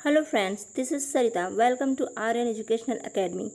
Hello friends, this is Sarita. Welcome to Aryan educational academy.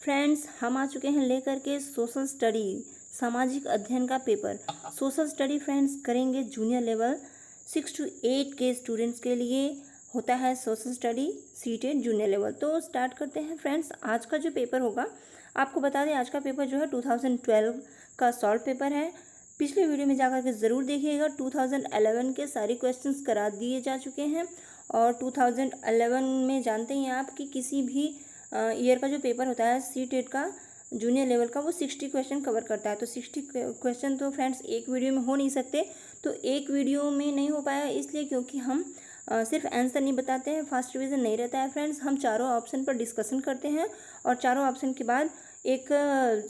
Friends, हम आ चुके हैं लेकर के सोशल स्टडी, सामाजिक अध्ययन का पेपर। सोशल स्टडी फ्रेंड्स करेंगे जूनियर लेवल 6 to 8 के स्टूडेंट्स के लिए होता है social study seated junior level. तो स्टार्ट करते हैं फ्रेंड्स। आज का जो पेपर होगा, आपको बता दें, आज का पेपर जो है 2012 का सॉल्व पेपर है। पिछले वीडियो में जाकर के ज़रूर देखिएगा। 2011 के सारे क्वेश्चंस करा दिए जा चुके हैं और 2011 में जानते हैं आप कि किसी भी ईयर का जो पेपर होता है सी टेट का जूनियर लेवल का, वो 60 क्वेश्चन कवर करता है। तो 60 क्वेश्चन तो फ्रेंड्स एक वीडियो में हो नहीं सकते। तो एक वीडियो में नहीं हो पाया इसलिए क्योंकि हम सिर्फ आंसर नहीं बताते हैं, फास्ट रिवीजन नहीं रहता है फ्रेंड्स। हम चारों ऑप्शन पर डिस्कशन करते हैं और चारों ऑप्शन के बाद एक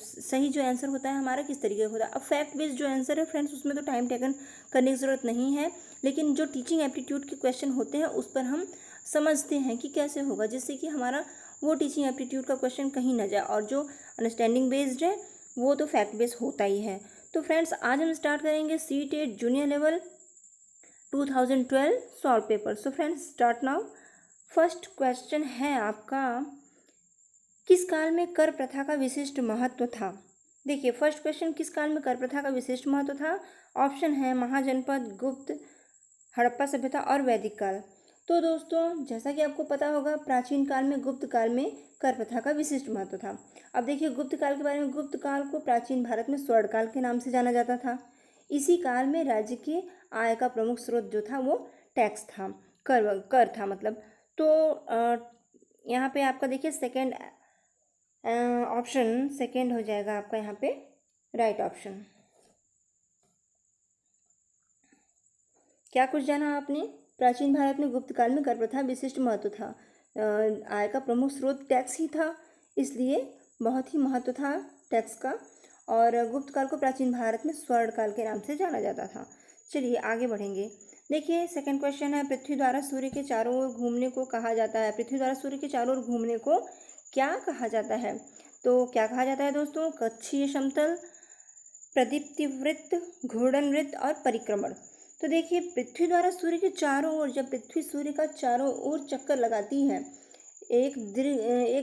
सही जो आंसर होता है हमारा किस तरीके का होता है। अब फैक्ट बेस्ड जो आंसर है फ्रेंड्स, उसमें तो टाइम टेकन करने की ज़रूरत नहीं है, लेकिन जो टीचिंग एप्टीट्यूड के क्वेश्चन होते हैं उस पर हम समझते हैं कि कैसे होगा, जिससे कि हमारा वो टीचिंग एप्टीट्यूड का क्वेश्चन कहीं ना जाए। और जो अंडरस्टैंडिंग बेस्ड है वो तो फैक्ट बेस्ड होता ही है। तो फ्रेंड्स, आज हम स्टार्ट करेंगे CTET junior level 2012 solve paper. So friends, start now. First question है आपका, किस काल में कर प्रथा का विशिष्ट महत्व था। देखिए, फर्स्ट क्वेश्चन, किस काल में कर प्रथा का विशिष्ट महत्व था। ऑप्शन है महाजनपद, गुप्त, हड़प्पा सभ्यता और वैदिक काल। तो दोस्तों, जैसा कि आपको पता होगा, प्राचीन काल में, गुप्त काल में कर प्रथा का विशिष्ट महत्व था। अब देखिए, गुप्त काल के बारे में, गुप्त काल को प्राचीन भारत में स्वर्ण काल के नाम से जाना जाता था। इसी काल में राज्य के आय का प्रमुख स्रोत जो था वो टैक्स था, कर था मतलब। तो यहाँ पे आपका देखिए सेकेंड ऑप्शन सेकेंड हो जाएगा आपका यहाँ पे राइट ऑप्शन। क्या कुछ जाना आपने। प्राचीन भारत में गुप्त काल में कर प्रथा विशिष्ट महत्व था। आय का प्रमुख स्रोत टैक्स ही था, इसलिए बहुत ही महत्व था टैक्स का। और गुप्त काल को प्राचीन भारत में स्वर्ण काल के नाम से जाना जाता था। चलिए आगे बढ़ेंगे। देखिए, सेकंड क्वेश्चन है, पृथ्वी द्वारा सूर्य के चारों ओर घूमने को कहा जाता है। पृथ्वी द्वारा सूर्य के चारों ओर घूमने को क्या कहा जाता है। तो क्या कहा जाता है दोस्तों, कक्षीय समतल, प्रदीप्ति वृत्त, घूर्णन वृत्त और परिक्रमण। तो देखिए, पृथ्वी द्वारा सूर्य के चारों ओर, जब पृथ्वी सूर्य का चारों ओर चक्कर लगाती है, एक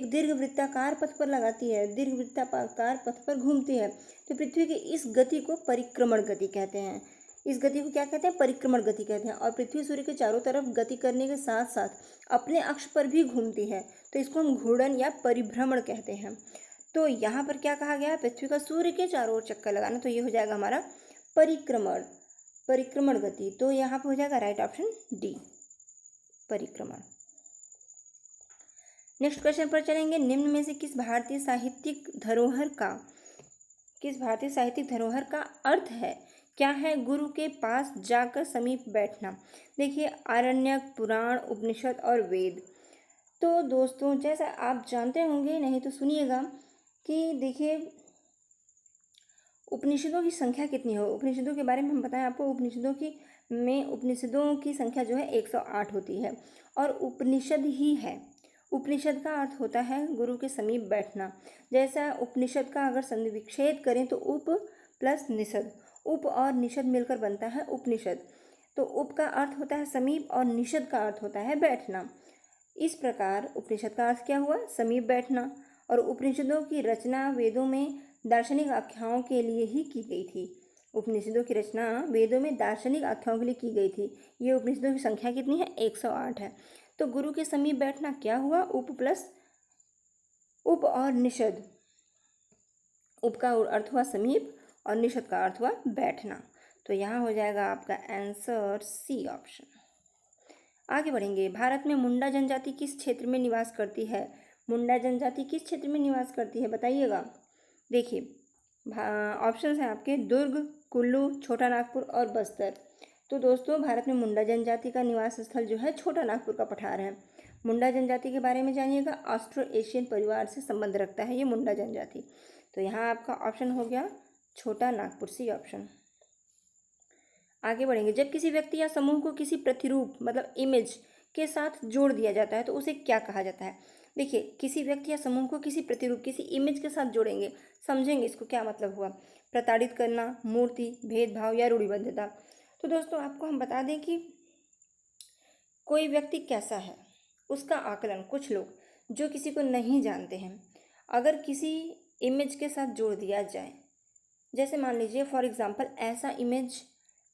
दीर्घ वृत्ताकार पथ पर लगाती है, दीर्घ वृत्ताकार पथ पर घूमती है, तो पृथ्वी की इस गति को परिक्रमण गति कहते हैं। इस गति को क्या कहते हैं, परिक्रमण गति कहते हैं। और पृथ्वी सूर्य के चारों तरफ गति करने के साथ साथ अपने अक्ष पर भी घूमती है, तो इसको हम घूर्णन या परिभ्रमण कहते हैं। तो यहाँ पर क्या कहा गया, पृथ्वी का सूर्य के चारों ओर चक्कर लगाना, तो ये हो जाएगा हमारा परिक्रमण गति। तो यहाँ पर हो जाएगा राइट ऑप्शन डी, परिक्रमण। नेक्स्ट क्वेश्चन पर चलेंगे। निम्न में से किस भारतीय साहित्यिक धरोहर का अर्थ है। क्या है, गुरु के पास जाकर समीप बैठना। देखिए, आरण्यक, पुराण, उपनिषद और वेद। तो दोस्तों, जैसा आप जानते होंगे, नहीं तो सुनिएगा कि देखिए उपनिषदों की संख्या कितनी हो। उपनिषदों के बारे में हम बताएं आपको। उपनिषदों की संख्या जो है 108 होती है और उपनिषद ही है। उपनिषद का अर्थ होता है गुरु के समीप बैठना। जैसा उपनिषद का अगर संधि विच्छेद करें तो उप प्लस निषद, उप और निषद मिलकर बनता है उपनिषद। तो उप का अर्थ होता है समीप और निषद का अर्थ होता है बैठना। इस प्रकार उपनिषद का अर्थ क्या हुआ, समीप बैठना। और उपनिषदों की रचना वेदों में दार्शनिक आख्याओं के लिए ही की गई थी। उपनिषदों की रचना वेदों में दार्शनिक आख्याओं के लिए की गई थी। ये उपनिषदों की संख्या कितनी है, 108 है। तो गुरु के समीप बैठना क्या हुआ, उप प्लस उप और निषद। उप का अर्थ हुआ समीप और निषद का अर्थ हुआ बैठना। तो यहाँ हो जाएगा आपका आंसर सी ऑप्शन। आगे बढ़ेंगे। भारत में मुंडा जनजाति किस क्षेत्र में निवास करती है। मुंडा जनजाति किस क्षेत्र में निवास करती है बताइएगा। देखिए, ऑप्शंस हैं आपके, दुर्ग, कुल्लू, छोटा नागपुर और बस्तर। तो दोस्तों, भारत में मुंडा जनजाति का निवास स्थल जो है छोटा नागपुर का पठार है। मुंडा जनजाति के बारे में जानिएगा, ऑस्ट्रो एशियन परिवार से संबंध रखता है ये मुंडा जनजाति। तो यहाँ आपका ऑप्शन हो गया छोटा नागपुर, सी ऑप्शन। आगे बढ़ेंगे। जब किसी व्यक्ति या समूह को किसी प्रतिरूप मतलब इमेज के साथ जोड़ दिया जाता है तो उसे क्या कहा जाता है। देखिए, किसी व्यक्ति या समूह को किसी प्रतिरूप, किसी इमेज के साथ जोड़ेंगे, समझेंगे इसको क्या मतलब हुआ। प्रताड़ित करना, मूर्ति, भेदभाव या रूढ़िबद्धता। तो दोस्तों, आपको हम बता दें कि कोई व्यक्ति कैसा है, उसका आकलन कुछ लोग जो किसी को नहीं जानते हैं अगर किसी इमेज के साथ जोड़ दिया जाए, जैसे मान लीजिए फॉर एग्जांपल ऐसा इमेज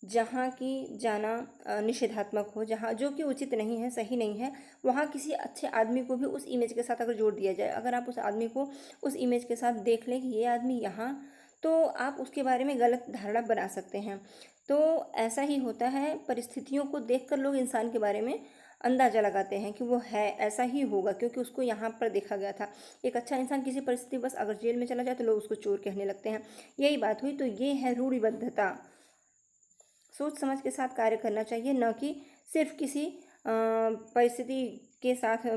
जहाँ की जाना निषेधात्मक हो, जहाँ जो कि उचित नहीं है, सही नहीं है, वहाँ किसी अच्छे आदमी को भी उस इमेज के साथ अगर जोड़ दिया जाए, अगर आप उस आदमी को उस इमेज के साथ देख लें कि ये आदमी यहाँ, तो आप उसके बारे में गलत धारणा बना सकते हैं। तो ऐसा ही होता है, परिस्थितियों को देखकर लोग इंसान के बारे में अंदाज़ा लगाते हैं कि वो है, ऐसा ही होगा क्योंकि उसको यहाँ पर देखा गया था। एक अच्छा इंसान किसी परिस्थिति बस अगर जेल में चला जाए तो लोग उसको चोर कहने लगते हैं। यही बात हुई। तो ये है रूढ़िबद्धता। सोच समझ के साथ कार्य करना चाहिए, न कि सिर्फ किसी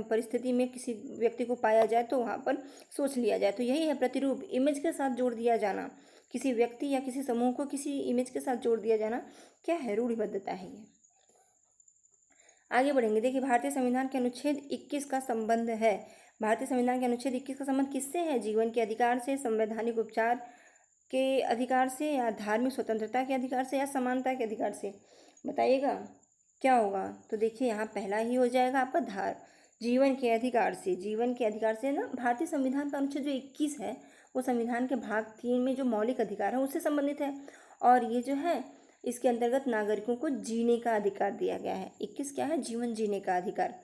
परिस्थिति में किसी व्यक्ति को पाया जाए तो वहाँ पर सोच लिया जाए। तो यही है प्रतिरूप, इमेज के साथ जोड़ दिया जाना, किसी व्यक्ति या किसी समूह को किसी इमेज के साथ जोड़ दिया जाना क्या है, रूढ़िबद्धता है ये। आगे बढ़ेंगे। देखिए भारतीय संविधान के अनुच्छेद 21 का संबंध है। भारतीय संविधान के अनुच्छेद 21 का संबंध किससे है? जीवन के अधिकार से, संवैधानिक उपचार के अधिकार से, या धार्मिक स्वतंत्रता के अधिकार से, या समानता के अधिकार से? बताइएगा क्या होगा। तो देखिए यहाँ पहला ही हो जाएगा आपका जीवन के अधिकार से। जीवन के अधिकार से ना, भारतीय संविधान का अनुच्छेद जो 21 है वो संविधान के भाग 3 में जो मौलिक अधिकार है उससे संबंधित है। और ये जो है इसके अंतर्गत नागरिकों को जीने का अधिकार दिया गया है। 21 क्या है? जीवन जीने का अधिकार।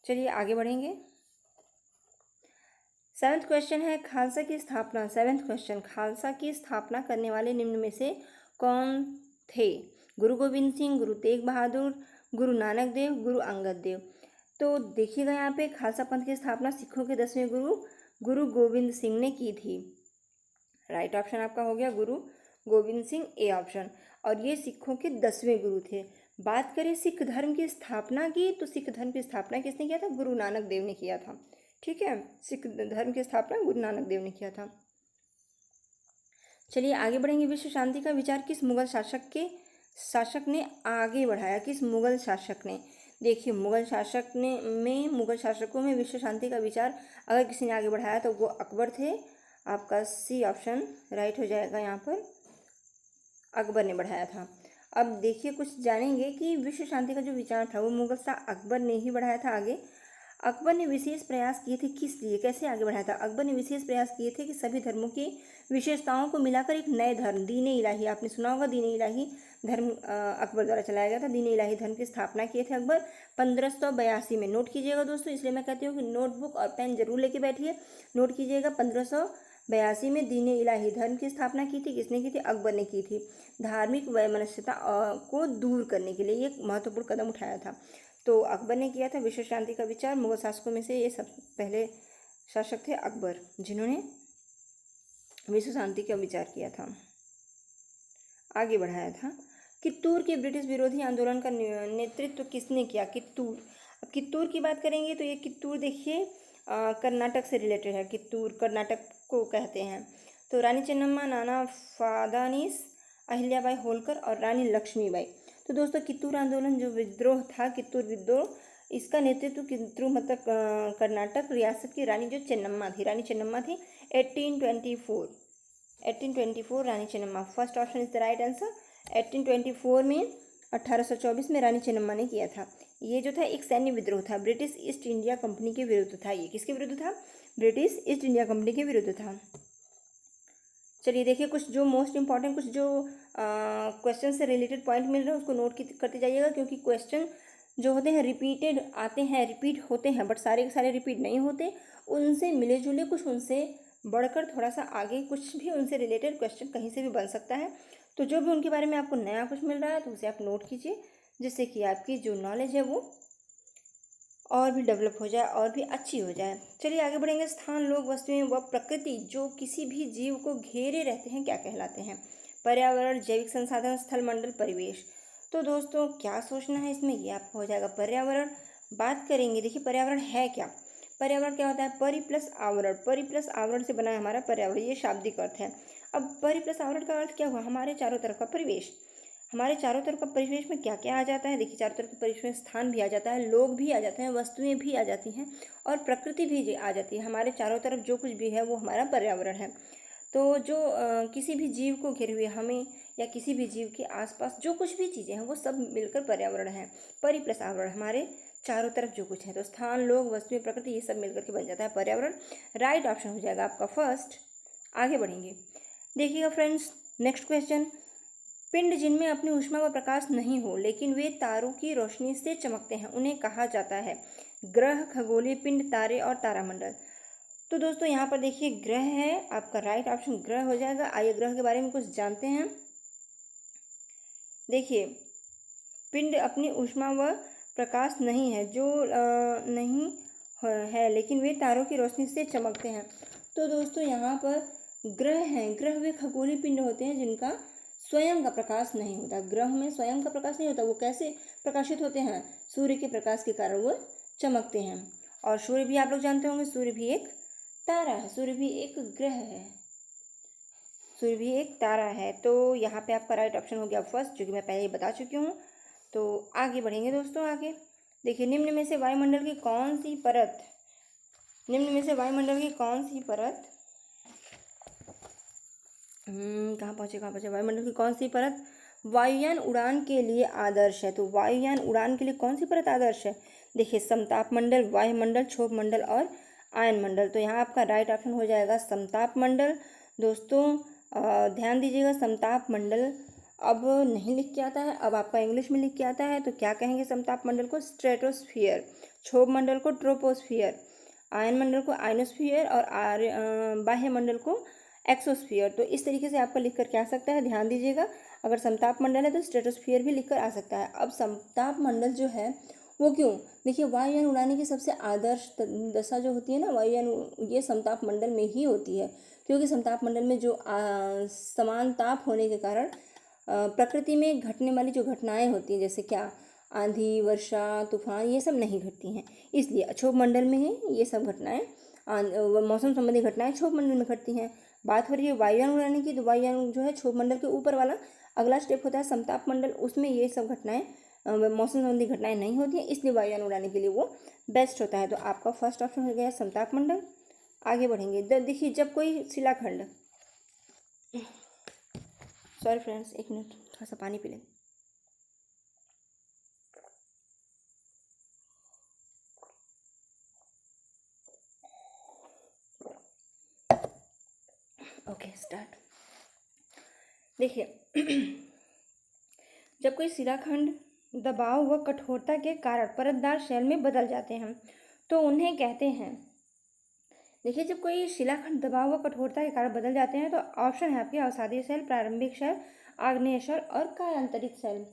चलिए आगे बढ़ेंगे। 7वां क्वेश्चन है खालसा की स्थापना। 7वां क्वेश्चन, खालसा की स्थापना करने वाले निम्न में से कौन थे? गुरु गोविंद सिंह, गुरु तेग बहादुर, गुरु नानक देव, गुरु अंगद देव। तो देखिएगा यहाँ पे खालसा पंथ की स्थापना सिखों के 10वें गुरु गुरु गोविंद सिंह ने की थी। राइट ऑप्शन आपका हो गया गुरु गोविंद सिंह, ए ऑप्शन। और ये सिखों के 10वें गुरु थे। बात करें सिख धर्म की स्थापना की, तो सिख धर्म की स्थापना किसने किया था? गुरु नानक देव ने किया था। ठीक है, सिख धर्म की स्थापना गुरु नानक देव ने किया था। चलिए आगे बढ़ेंगे। विश्व शांति का विचार किस मुगल शासक ने आगे बढ़ाया? किस मुगल शासक ने? देखिए मुगल शासकों में विश्व शांति का विचार अगर किसी ने आगे बढ़ाया तो वो अकबर थे। आपका सी ऑप्शन राइट हो जाएगा। यहाँ पर अकबर ने बढ़ाया था। अब देखिए कुछ जानेंगे कि विश्व शांति का जो विचार था वो मुगल शाह अकबर ने ही बढ़ाया था आगे। अकबर ने विशेष प्रयास किए थे, किस लिए, कैसे आगे बढ़ाया था? अकबर ने विशेष प्रयास किए थे कि सभी धर्मों की विशेषताओं को मिलाकर एक नए धर्म, दीन इलाही, आपने सुना होगा दीन इलाही धर्म अकबर द्वारा चलाया गया था। दीन इलाही धर्म की स्थापना किए थे अकबर 1582 में। नोट कीजिएगा दोस्तों, इसलिए मैं कहती हूँ कि नोटबुक और पेन जरूर लेके बैठिए। नोट कीजिएगा 1582 में दीन इलाही धर्म की स्थापना की थी। किसने की थी? अकबर ने की थी। धार्मिक वैमनस्यता को दूर करने के लिए एक महत्वपूर्ण कदम उठाया था। तो अकबर ने किया था विश्व शांति का विचार। मुगल शासकों में से ये सब पहले शासक थे अकबर, जिन्होंने विश्व शांति का विचार किया था, आगे बढ़ाया था। कित्तूर के ब्रिटिश विरोधी आंदोलन का नेतृत्व किसने किया? कित्तूर। अब कित्तूर की बात करेंगे तो ये कित्तूर देखिए कर्नाटक से रिलेटेड है। कित्तूर कर्नाटक को कहते हैं। तो रानी चेन्नम्मा, नाना फादानीस, अहिल्याबाई होलकर और रानी लक्ष्मीबाई। तो दोस्तों कित्तूर आंदोलन जो विद्रोह था, कित्तूर विद्रोह, इसका नेतृत्व कित्तूर मतलब कर्नाटक रियासत की रानी जो चेन्नम्मा थी, रानी चेन्नम्मा थी। 1824 Rani Chennamma, first option is the right answer. 1824 में 1824 में रानी चेन्नम्मा ने किया था। ये जो था एक सैन्य विद्रोह था, ब्रिटिश ईस्ट इंडिया कंपनी के विरुद्ध था। ये किसके विरुद्ध था? ब्रिटिश ईस्ट इंडिया कंपनी के विरुद्ध था। चलिए देखिए कुछ जो मोस्ट इंपॉर्टेंट, कुछ जो क्वेश्चन से रिलेटेड पॉइंट मिल रहे हैं उसको नोट करते जाइएगा, क्योंकि क्वेश्चन जो होते हैं रिपीटेड आते हैं, रिपीट होते हैं, बट सारे के सारे रिपीट नहीं होते। उनसे मिले जुले कुछ, उनसे बढ़कर थोड़ा सा आगे कुछ भी उनसे रिलेटेड क्वेश्चन कहीं से भी बन सकता है। तो जो भी उनके बारे में आपको नया कुछ मिल रहा है तो उसे आप नोट कीजिए, जिससे कि आपकी जो नॉलेज है वो और भी डेवलप हो जाए और भी अच्छी हो जाए। चलिए आगे बढ़ेंगे। स्थान, लोग, वस्तुएं व प्रकृति जो किसी भी जीव को घेरे रहते हैं क्या कहलाते हैं? पर्यावरण, जैविक संसाधन, स्थल मंडल, परिवेश। तो दोस्तों क्या सोचना है इसमें, ये आपको हो जाएगा पर्यावरण। बात करेंगे, देखिए पर्यावरण है क्या? पर्यावरण क्या होता है? परि प्लस आवरण, परि प्लस आवरण से बना है हमारा पर्यावरण, ये शाब्दिक अर्थ है। अब परि प्लस आवरण का अर्थ क्या हुआ? हमारे चारों तरफ का परिवेश। हमारे चारों तरफ का परिवेश में क्या क्या आ जाता है? देखिए चारों तरफ के परिवेश में स्थान भी आ जाता है, लोग भी आ जाते हैं, वस्तुएं भी आ जाती हैं और प्रकृति भी आ जाती है। हमारे चारों तरफ जो कुछ भी है वो हमारा पर्यावरण है। तो जो किसी भी जीव को घेरे हुए हमें या किसी भी जीव के आसपास जो कुछ भी चीज़ें हैं वो सब मिलकर पर्यावरण है। परि प्लस आवरण, हमारे चारों तरफ जो कुछ है, तो स्थान, लोग, वस्तुएं, प्रकृति, ये सब मिलकर के बन जाता है पर्यावरण। राइट ऑप्शन हो जाएगा आपका फर्स्ट। आगे बढ़ेंगे, देखिएगा फ्रेंड्स नेक्स्ट क्वेश्चन। पिंड जिनमें अपनी ऊष्मा व प्रकाश नहीं हो लेकिन वे तारों की रोशनी से चमकते हैं उन्हें कहा जाता है? ग्रह, खगोलीय पिंड, तारे और तारामंडल। तो दोस्तों यहाँ पर देखिए ग्रह है, आपका राइट ऑप्शन ग्रह हो जाएगा। आइए ग्रह के बारे में कुछ जानते हैं। देखिए पिंड अपनी ऊष्मा व प्रकाश नहीं है, जो नहीं है लेकिन वे तारों की रोशनी से चमकते हैं। तो दोस्तों यहाँ पर ग्रह हैं, ग्रह वे खगोलीय पिंड होते हैं जिनका स्वयं का प्रकाश नहीं होता। ग्रह में स्वयं का प्रकाश नहीं होता, वो कैसे प्रकाशित होते हैं? सूर्य के प्रकाश के कारण वो चमकते हैं। और सूर्य भी आप लोग जानते होंगे, सूर्य भी एक तारा है, सूर्य भी एक ग्रह है, सूर्य भी एक तारा है। तो यहाँ पे आपका राइट ऑप्शन हो गया फर्स्ट, जो कि मैं पहले ही बता चुकी हूँ। तो आगे बढ़ेंगे दोस्तों। आगे देखिए, निम्न में से वायुमंडल की कौन सी परत, निम्न में से वायुमंडल की कौन सी परत कहाँ पहुँचे वायुमंडल की कौन सी परत वायुयान उड़ान के लिए आदर्श है? तो वायुयान उड़ान के लिए कौन सी परत आदर्श है? देखिए समताप मंडल, वायुमंडल, क्षोभ मंडल और आयन मंडल। तो यहाँ आपका राइट ऑप्शन हो जाएगा समताप मंडल। दोस्तों ध्यान दीजिएगा, समताप मंडल अब नहीं लिख के आता है, अब आपका इंग्लिश में लिख के आता है। तो क्या कहेंगे समताप मंडल को? स्ट्रेटोस्फियर। क्षोभ मंडल को ट्रोपोस्फियर, आयन मंडल को आयनोस्फियर और बाह्य मंडल को एक्सोस्फियर। तो इस तरीके से आपका लिख करके आ सकता है, ध्यान दीजिएगा। अगर समताप मंडल है तो स्ट्रेटोस्फियर भी लिखकर आ सकता है। अब समताप मंडल जो है वो क्यों? देखिए वायुयान उड़ाने की सबसे आदर्श दशा जो होती है ना वायुयान, ये समताप मंडल में ही होती है, क्योंकि समताप मंडल में जो समान ताप होने के कारण प्रकृति में घटने वाली जो घटनाएं होती हैं, जैसे क्या आंधी, वर्षा, तूफान, ये सब नहीं घटती हैं। इसलिए अक्षोभ मंडल में ही ये सब घटनाएं, मौसम संबंधी घटनाएं क्षोभ मंडल में घटती हैं। बात हो रही है वायुयान उड़ाने की, तो वायुयान जो है क्षोभ मंडल के ऊपर वाला अगला स्टेप होता है समताप मंडल, उसमें ये सब घटनाएं मौसम संबंधी घटनाएं नहीं होती हैं, इसलिए वायुयान उड़ाने के लिए वो बेस्ट होता है। तो आपका फर्स्ट ऑप्शन हो गया समताप मंडल। आगे बढ़ेंगे, देखिए जब कोई शिलाखंड, सॉरी फ्रेंड्स एक मिनट, थोड़ा सा पानी पी लें। Okay start. देखिए जब कोई शिलाखंड दबाव व कठोरता के कारण परतदार शैल में बदल जाते हैं तो उन्हें कहते हैं, देखिए जब कोई शिलाखंड दबाव व कठोरता के कारण बदल जाते हैं तो ऑप्शन है आपके अवसादीय शैल, प्रारंभिक शैल, आग्नेय शैल और कायांतरित शैल।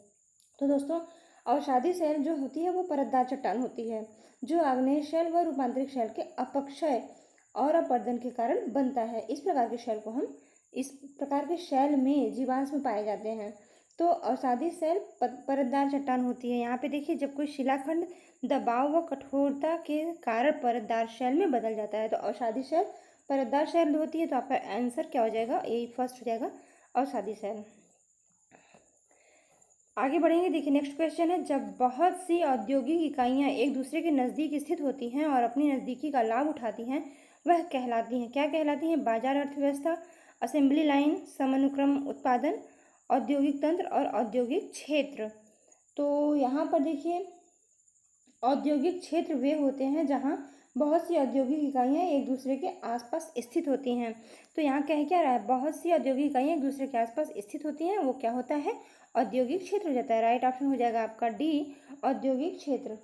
तो दोस्तों अवसादी शैल जो होती है वो परतदार चट्टान होती है, जो आग्नेय शैल व रूपांतरिक शैल के अपक्षय और अपरदन के कारण बनता है। इस प्रकार के शैल को हम, इस प्रकार के शैल में जीवांश में पाए जाते हैं। तो अवसादी शैल परतदार चट्टान होती है। यहाँ पे देखिए जब कोई शिलाखंड दबाव व कठोरता के कारण परतदार शैल में बदल जाता है तो अवसादी शैल परतदार शैल होती है। तो आपका आंसर क्या हो जाएगा? यही फर्स्ट हो जाएगा, अवसादी शैल। आगे बढ़ेंगे, देखिए नेक्स्ट क्वेश्चन है, जब बहुत सी औद्योगिक इकाइयां एक दूसरे के नज़दीक स्थित होती हैं और अपनी नज़दीकी का लाभ उठाती हैं, वह कहलाती हैं, क्या कहलाती हैं? बाजार अर्थव्यवस्था, असेंबली लाइन, समनुक्रम उत्पादन, औद्योगिक तंत्र और औद्योगिक क्षेत्र। तो यहाँ पर देखिए औद्योगिक क्षेत्र वे होते हैं जहाँ बहुत सी औद्योगिक इकाइयाँ एक दूसरे के आसपास स्थित होती हैं। तो यहाँ कह क्या रहा है? बहुत सी औद्योगिक इकाइयाँ एक दूसरे के आसपास स्थित होती हैं, वो क्या होता है? औद्योगिक क्षेत्र हो जाता है। राइट ऑप्शन हो जाएगा आपका डी, औद्योगिक क्षेत्र।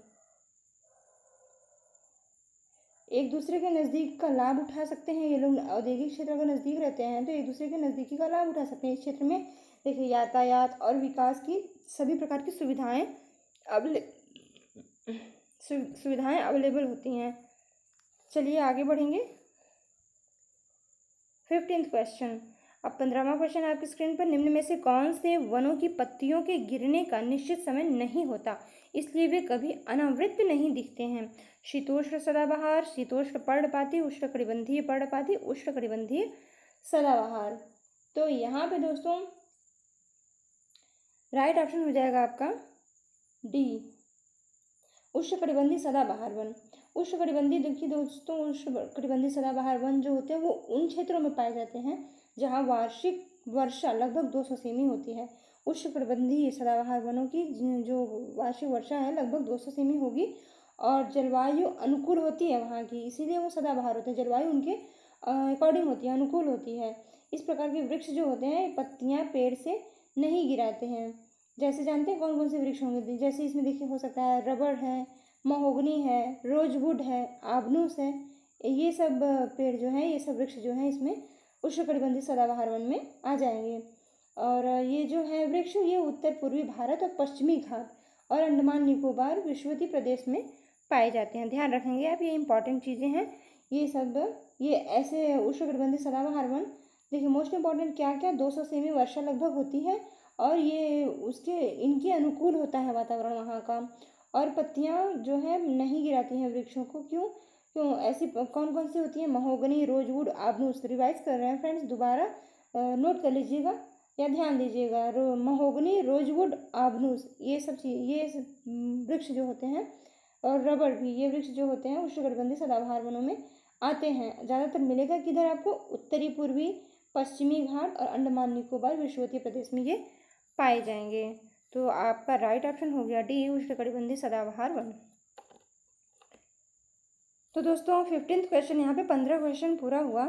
एक दूसरे के नज़दीक का लाभ उठा सकते हैं ये लोग, औद्योगिक क्षेत्र अगर नज़दीक रहते हैं तो एक दूसरे के नज़दीकी का लाभ उठा सकते हैं। इस क्षेत्र में देखिए यातायात और विकास की सभी प्रकार की सुविधाएं अवेलेबल होती हैं। चलिए आगे बढ़ेंगे। 15th question. अब 15वां क्वेश्चन आपकी स्क्रीन पर, निम्न में से कौन से वनों की पत्तियों के गिरने का निश्चित समय नहीं होता, इसलिए वे कभी अनावृत नहीं दिखते हैं? शीतोष्ण सदाबहार, शीतोष्ण पर्णपाती, उष्णकटिबंधीय पर्णपाती, उष्णकटिबंधीय सदाबहार। तो यहाँ पे दोस्तों राइट ऑप्शन हो जाएगा आपका डी, उष्णकटिबंधीय सदाबहार वन। उष्णकटिबंधीय, देखिए दोस्तों उष्णकटिबंधीय सदाबहार वन जो होते हैं वो उन क्षेत्रों में पाए जाते हैं जहाँ वार्षिक वर्षा लगभग 200 सेमी होती है। उष्णकटिबंधीय सदाबहार वनों की जो वार्षिक वर्षा है लगभग 200 सेमी होगी और जलवायु अनुकूल होती है वहाँ की, इसीलिए वो सदाबहार होते हैं। जलवायु उनके अकॉर्डिंग होती है, अनुकूल होती है। इस प्रकार के वृक्ष जो होते हैं पत्तियाँ पेड़ से नहीं गिराते हैं। जैसे जानते हैं कौन कौन से वृक्ष होंगे, जैसे इसमें देखिए हो सकता है रबड़ है, महोगनी है, रोजवुड है, आबनूस है। ये सब पेड़ जो हैं, ये सब वृक्ष जो हैं इसमें उष्णकटिबंधीय सदाबहार वन में आ जाएंगे। और ये जो है वृक्ष ये उत्तर पूर्वी भारत और पश्चिमी घाट और अंडमान निकोबार विश्वविद्य प्रदेश में पाए जाते हैं। ध्यान रखेंगे आप, ये इंपॉर्टेंट चीज़ें हैं ये सब। ये ऐसे उष्णकटिबंधीय सदाबहार वन देखिए मोस्ट इम्पॉर्टेंट क्या क्या, 200 सेमी वर्षा लगभग होती है और ये उसके इनके अनुकूल होता है वातावरण वहाँ का। और पत्तियाँ जो है नहीं गिराती हैं वृक्षों को। क्यों क्यों ऐसी कौन कौन सी होती है? Mahogany, rosewood, आबनूस। रिवाइज कर रहे हैं फ्रेंड्स, दोबारा नोट कर लीजिएगा या ध्यान दीजिएगा। महोगनी, रोजवुड, आबनूस, ये सब चीज ये वृक्ष जो होते हैं और रबड़ भी, ये वृक्ष जो होते हैं उष्णकटिबंधीय सदाबहार वनों में आते हैं। ज़्यादातर मिलेगा किधर आपको? उत्तरी पूर्वी पश्चिमी घाट और अंडमान निकोबार विश्वविद्य प्रदेश में ये पाए जाएंगे। तो आपका राइट ऑप्शन हो गया डी, उष्णकटिबंधीय सदाबहार वन। तो दोस्तों 15th क्वेश्चन, यहाँ पे 15 क्वेश्चन पूरा हुआ।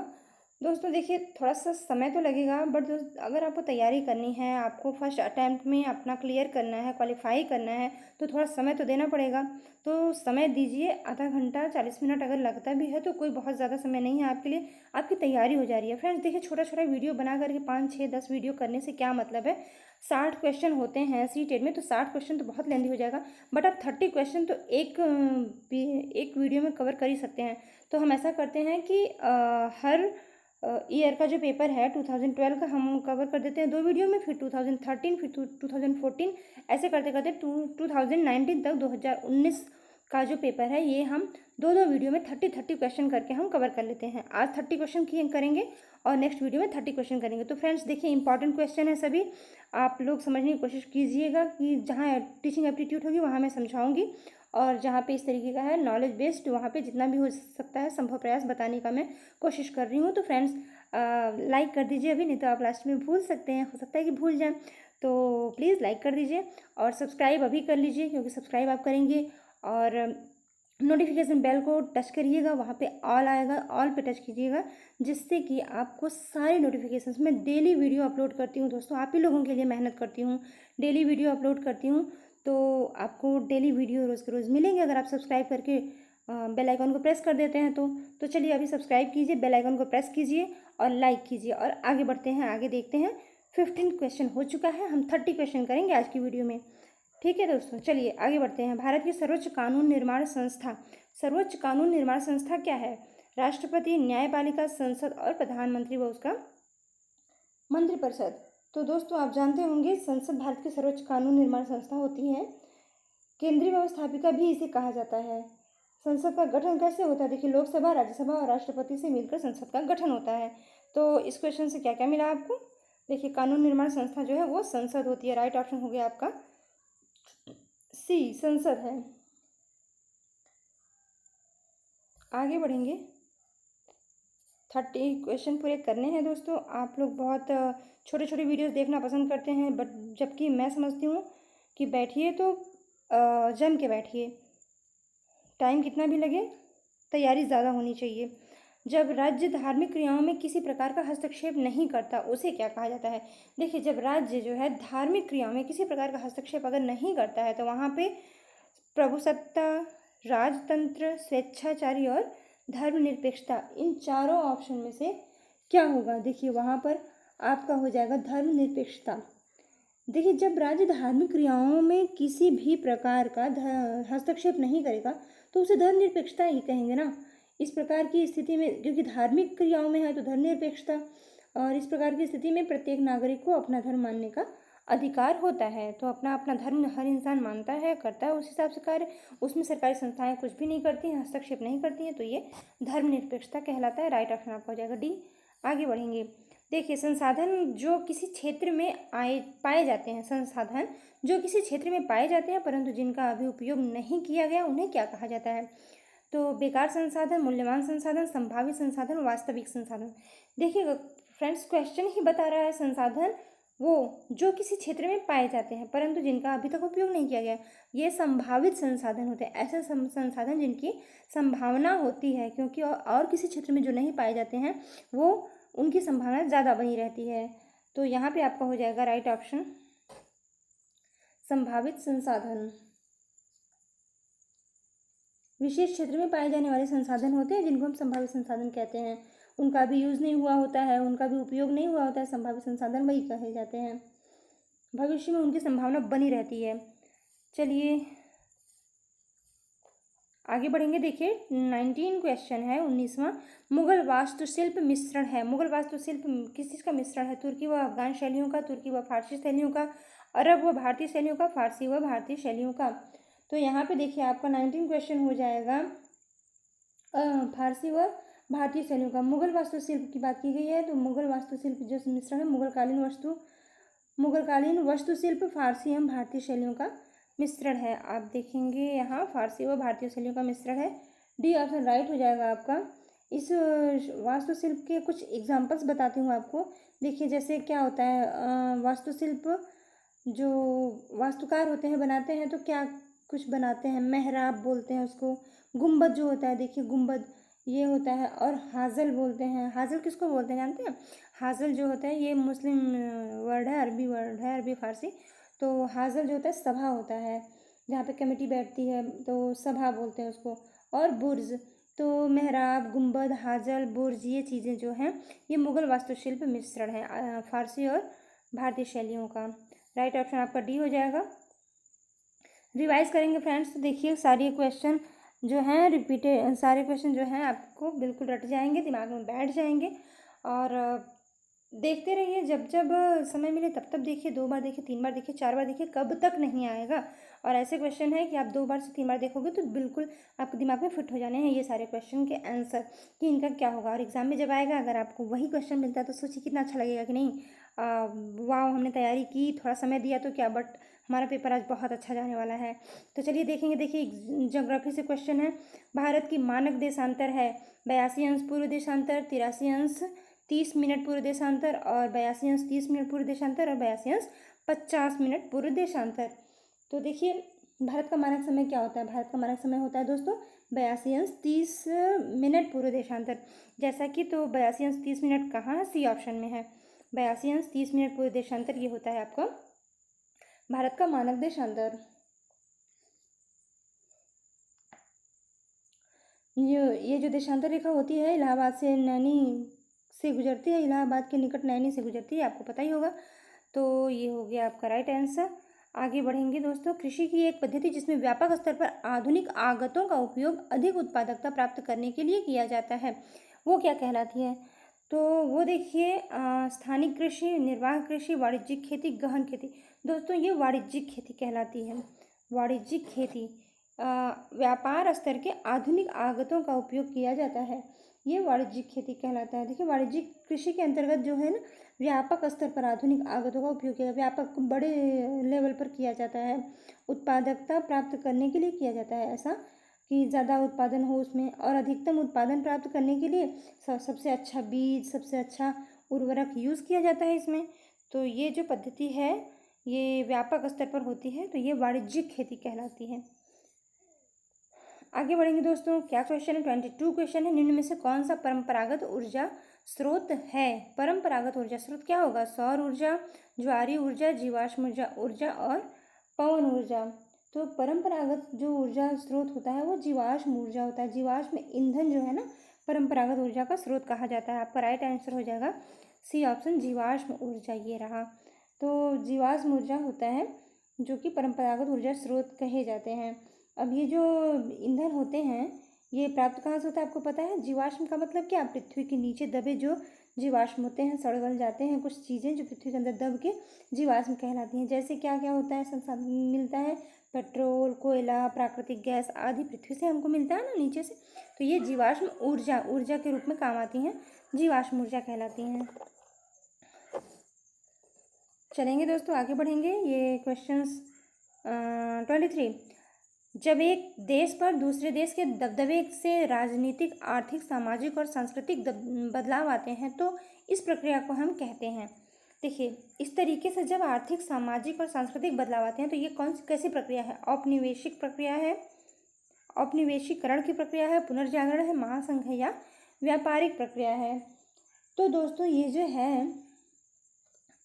दोस्तों देखिए थोड़ा सा समय तो लगेगा, बट अगर आपको तैयारी करनी है, आपको फर्स्ट अटैम्प्ट में अपना क्लियर करना है, क्वालिफाई करना है, तो थोड़ा समय तो देना पड़ेगा। तो समय दीजिए, आधा घंटा 40 मिनट अगर लगता भी है तो कोई बहुत ज़्यादा समय नहीं है आपके लिए, आपकी तैयारी हो जा रही है। फ्रेंड्स देखिए छोटा छोटा वीडियो बना करके 5, 6, 10 वीडियो करने से क्या मतलब है? 60 क्वेश्चन होते हैं सीटेट में, तो 60 क्वेश्चन तो बहुत लेंदी हो जाएगा, बट आप 30 क्वेश्चन तो एक वीडियो में कवर कर ही सकते हैं। तो हम ऐसा करते हैं कि हर ईयर का जो पेपर है 2012 का हम कवर कर देते हैं 2 वीडियो में, फिर 2013, फिर 2014, ऐसे करते करते 2019 तक 2019 का जो पेपर है ये हम 2 वीडियो में 30 क्वेश्चन करके हम कवर कर लेते हैं। आज 30 क्वेश्चन करेंगे और नेक्स्ट वीडियो में 30 क्वेश्चन करेंगे। तो फ्रेंड्स देखिए इंपॉर्टेंट क्वेश्चन है सभी, आप लोग समझने की कोशिश कीजिएगा कि जहाँ टीचिंग एप्टीट्यूड होगी वहाँ मैं समझाऊंगी, और जहाँ पे इस तरीके का है नॉलेज बेस्ड वहाँ पे जितना भी हो सकता है संभव प्रयास बताने का मैं कोशिश कर रही हूँ। तो फ्रेंड्स लाइक कर दीजिए अभी, नहीं तो आप लास्ट में भूल सकते हैं, हो सकता है कि भूल जाएं, तो प्लीज़ लाइक कर दीजिए और सब्सक्राइब अभी कर लीजिए, क्योंकि सब्सक्राइब आप करेंगे और नोटिफिकेशन बेल को टच करिएगा, वहाँ पे ऑल आएगा, ऑल पे टच कीजिएगा, जिससे कि आपको सारे नोटिफिकेशंस में डेली वीडियो अपलोड करती हूँ। दोस्तों आप ही लोगों के लिए मेहनत करती हूँ, डेली वीडियो अपलोड करती हूँ, तो आपको डेली वीडियो रोज़ के रोज़ मिलेंगे अगर आप सब्सक्राइब करके बेल आइकन को प्रेस कर देते हैं। तो चलिए अभी सब्सक्राइब कीजिए, बेल आइकन को प्रेस कीजिए और लाइक कीजिए और आगे बढ़ते हैं, आगे देखते हैं। 15 क्वेश्चन हो चुका है, हम 30 क्वेश्चन करेंगे आज की वीडियो में। ठीक है दोस्तों, चलिए आगे बढ़ते हैं। भारत की सर्वोच्च कानून निर्माण संस्था, सर्वोच्च कानून निर्माण संस्था क्या है? राष्ट्रपति, न्यायपालिका, संसद और प्रधानमंत्री व उसका मंत्रिपरिषद। तो दोस्तों आप जानते होंगे संसद भारत की सर्वोच्च कानून निर्माण संस्था होती है। केंद्रीय व्यवस्थापिका भी इसे कहा जाता है। संसद का गठन कैसे होता है? देखिए लोकसभा, राज्यसभा और राष्ट्रपति से मिलकर संसद का गठन होता है। तो इस क्वेश्चन से क्या क्या मिला आपको? देखिए कानून निर्माण संस्था जो है वो संसद होती है। राइट ऑप्शन हो गया आपका सी, संसद है। आगे बढ़ेंगे, 30 क्वेश्चन पूरे करने हैं दोस्तों। आप लोग बहुत छोटे छोटे वीडियोस देखना पसंद करते हैं, बट जबकि मैं समझती हूँ कि बैठिए तो जम के बैठिए, टाइम कितना भी लगे तैयारी ज़्यादा होनी चाहिए। जब राज्य धार्मिक क्रियाओं में किसी प्रकार का हस्तक्षेप नहीं करता उसे क्या कहा जाता है? देखिए जब राज्य जो है धार्मिक क्रियाओं में किसी प्रकार का हस्तक्षेप अगर नहीं करता है तो वहाँ पे प्रभुसत्ता, राजतंत्र, स्वेच्छाचारी और धर्मनिरपेक्षता, इन चारों ऑप्शन में से क्या होगा? देखिए वहाँ पर आपका हो जाएगा धर्मनिरपेक्षता। देखिए जब राज्य धार्मिक क्रियाओं में किसी भी प्रकार का हस्तक्षेप नहीं करेगा तो उसे धर्मनिरपेक्षता ही कहेंगे ना। इस प्रकार की स्थिति में, क्योंकि धार्मिक क्रियाओं में है तो धर्मनिरपेक्षता, और इस प्रकार की स्थिति में प्रत्येक नागरिक को अपना धर्म मानने का अधिकार होता है। तो अपना अपना धर्म हर इंसान मानता है, करता है उस हिसाब से कार्य, उसमें सरकारी संस्थाएं कुछ भी नहीं करती हैं, हस्तक्षेप नहीं करती हैं, तो ये धर्मनिरपेक्षता कहलाता है। राइट ऑप्शन आपका हो जाएगा डी। आगे बढ़ेंगे, देखिए संसाधन जो किसी क्षेत्र में पाए जाते हैं, संसाधन जो किसी क्षेत्र में पाए जाते हैं परंतु जिनका अभी उपयोग नहीं किया गया उन्हें क्या कहा जाता है? तो बेकार संसाधन, मूल्यवान संसाधन, संभावित संसाधन, वास्तविक संसाधन। देखिएगा फ्रेंड्स क्वेश्चन ही बता रहा है संसाधन वो जो किसी क्षेत्र में पाए जाते हैं परंतु जिनका अभी तक उपयोग नहीं किया गया, ये संभावित संसाधन होते हैं। ऐसे संसाधन जिनकी संभावना होती है, क्योंकि और किसी क्षेत्र में जो नहीं पाए जाते हैं वो उनकी संभावना ज़्यादा बनी रहती है। तो यहाँ पे आपका हो जाएगा राइट ऑप्शन संभावित संसाधन। विशेष क्षेत्र में पाए जाने वाले संसाधन होते हैं जिनको हम संभावित संसाधन कहते हैं। उनका भी यूज़ नहीं हुआ होता है, उनका भी उपयोग नहीं हुआ होता है, संभावित संसाधन वही कहे जाते हैं। भविष्य में उनकी संभावना बनी रहती है। चलिए आगे बढ़ेंगे। देखिए 19 क्वेश्चन है, 19वां। मुगल वास्तुशिल्प मिश्रण है। मुगल वास्तुशिल्प किस चीज़ का मिश्रण है? तुर्की व अफगान शैलियों का, तुर्की व फारसी शैलियों का, अरब व भारतीय शैलियों का, फारसी व भारतीय शैलियों का। तो यहाँ पे देखिए आपका 19 क्वेश्चन हो जाएगा फारसी व भारतीय शैलियों का। मुगल वास्तुशिल्प की बात की गई है, तो मुगल वास्तुशिल्प जो मिश्रण है मुगलकालीन वास्तुशिल्प फारसी एवं भारतीय शैलियों का मिश्रण है। आप देखेंगे यहाँ फारसी व भारतीय शैलियों का मिश्रण है। डी ऑप्शन राइट हो जाएगा आपका। इस वास्तुशिल्प के कुछ एग्जांपल्स बताती हूँ आपको। देखिए जैसे क्या होता है, वास्तुशिल्प जो वास्तुकार होते हैं बनाते हैं तो क्या कुछ बनाते हैं, मेहराब बोलते हैं उसको, गुंबद जो होता है, देखिए गुंबद ये होता है, और हाजल बोलते हैं। हाजल किसको बोलते हैं जानते हैं? हाजल जो होता है ये मुस्लिम वर्ड है, अरबी वर्ड है, अरबी फारसी। तो हाजल जो होता है सभा होता है, जहाँ पे कमेटी बैठती है तो सभा बोलते हैं उसको। और बुर्ज, तो मेहराब, गुंबद, हाजल, बुर्ज ये चीज़ें जो हैं ये मुगल वास्तुशिल्प मिश्रण है फारसी और भारतीय शैलियों का। राइट ऑप्शन आपका डी हो जाएगा। रिवाइज करेंगे फ्रेंड्स, तो देखिए सारे क्वेश्चन जो हैं रिपीटेड, सारे क्वेश्चन जो हैं आपको बिल्कुल रट जाएंगे, दिमाग में बैठ जाएंगे। और देखते रहिए, जब जब समय मिले तब तब देखिए, 2 बार देखिए, 3 बार देखिए, 4 बार देखिए, कब तक नहीं आएगा। और ऐसे क्वेश्चन है कि आप 2 बार से 3 बार देखोगे तो बिल्कुल आपके दिमाग में फिट हो जाने हैं ये सारे क्वेश्चन के आंसर कि इनका क्या होगा। और एग्जाम में जब आएगा अगर आपको वही क्वेश्चन मिलता है तो सोचिए कितना अच्छा लगेगा कि नहीं, वाह हमने तैयारी की, थोड़ा समय दिया तो क्या, बट हमारा पेपर आज बहुत अच्छा जाने वाला है। तो चलिए देखेंगे। देखिए ज्योग्राफी से क्वेश्चन है। भारत की मानक देशांतर है 82 अंश पूर्व देशांतर, 83 अंश 30 मिनट पूर्व देशांतर, और 82 अंश 30 मिनट पूर्व देशांतर, और 82 अंश 50 मिनट पूर्व देशांतर। तो देखिए भारत का मानक समय क्या होता है? भारत का मानक समय होता है दोस्तों 82 अंश 30 मिनट पूर्व देशांतर। जैसा कि तो 82 अंश 30 मिनट कहाँ है? सी ऑप्शन में है। 82 अंश 30 मिनट पूर्व देशांतर ये होता है आपका भारत का मानक देशांतर। ये जो देशांतर रेखा होती है इलाहाबाद से नैनी से गुजरती है, इलाहाबाद के निकट नैनी से गुजरती है, आपको पता ही होगा। तो ये हो गया आपका राइट आंसर। आगे बढ़ेंगे दोस्तों। कृषि की एक पद्धति जिसमें व्यापक स्तर पर आधुनिक आगतों का उपयोग अधिक उत्पादकता प्राप्त करने के लिए किया जाता है, वो क्या कहलाती है? तो वो देखिए स्थानिक कृषि, निर्वाह कृषि, वाणिज्यिक खेती, गहन खेती। दोस्तों ये वाणिज्यिक खेती कहलाती है। वाणिज्यिक खेती व्यापार स्तर के आधुनिक आगतों का उपयोग किया जाता है, ये वाणिज्यिक खेती कहलाता है। देखिए वाणिज्यिक कृषि के अंतर्गत जो है ना व्यापक स्तर पर आधुनिक आगतों का उपयोग किया, व्यापक बड़े लेवल पर किया जाता है, उत्पादकता प्राप्त करने के लिए किया जाता है, ऐसा कि ज़्यादा उत्पादन हो उसमें। और अधिकतम उत्पादन प्राप्त करने के लिए सबसे अच्छा बीज, सबसे अच्छा उर्वरक यूज़ किया जाता है इसमें। तो ये जो पद्धति है ये व्यापक स्तर पर होती है, तो ये वाणिज्यिक खेती कहलाती है। आगे बढ़ेंगे दोस्तों। क्या क्वेश्चन है? 22 क्वेश्चन है। निम्न में से कौन सा परंपरागत ऊर्जा स्रोत है? परंपरागत ऊर्जा स्रोत क्या होगा? सौर ऊर्जा, ज्वारीय ऊर्जा, जीवाश्म ऊर्जा और पवन ऊर्जा। तो परंपरागत जो ऊर्जा स्रोत होता है वो जीवाश्म ऊर्जा होता है। जीवाश्म ईंधन जो है ना परंपरागत ऊर्जा का स्रोत कहा जाता है। आपका राइट आंसर हो जाएगा सी ऑप्शन, जीवाश्म ऊर्जा ये रहा। तो जीवाश्म ऊर्जा होता है जो कि परंपरागत ऊर्जा स्रोत कहे जाते हैं। अब ये जो ईंधन होते हैं ये प्राप्त कहाँ से होता है आपको पता है? जीवाश्म का मतलब क्या? पृथ्वी के नीचे दबे जो जीवाश्म होते हैं, सड़ गल जाते हैं कुछ चीज़ें जो पृथ्वी के अंदर दब के जीवाश्म कहलाती हैं। जैसे क्या क्या होता है संसाधन मिलता है? पेट्रोल, कोयला, प्राकृतिक गैस आदि पृथ्वी से हमको मिलता है ना नीचे से। तो ये जीवाश्म ऊर्जा के रूप में काम आती हैं, जीवाश्म ऊर्जा कहलाती हैं। चलेंगे दोस्तों आगे बढ़ेंगे। ये क्वेश्चंस 23। जब एक देश पर दूसरे देश के दबदबे से राजनीतिक, आर्थिक, सामाजिक और सांस्कृतिक बदलाव आते हैं तो इस प्रक्रिया को हम कहते हैं। देखिए, इस तरीके से जब आर्थिक, सामाजिक और सांस्कृतिक बदलाव आते हैं तो ये कैसी प्रक्रिया है? औपनिवेशिक प्रक्रिया है, औपनिवेशीकरण की प्रक्रिया है, पुनर्जागरण है, महासंघ है या व्यापारिक प्रक्रिया है। तो दोस्तों ये जो है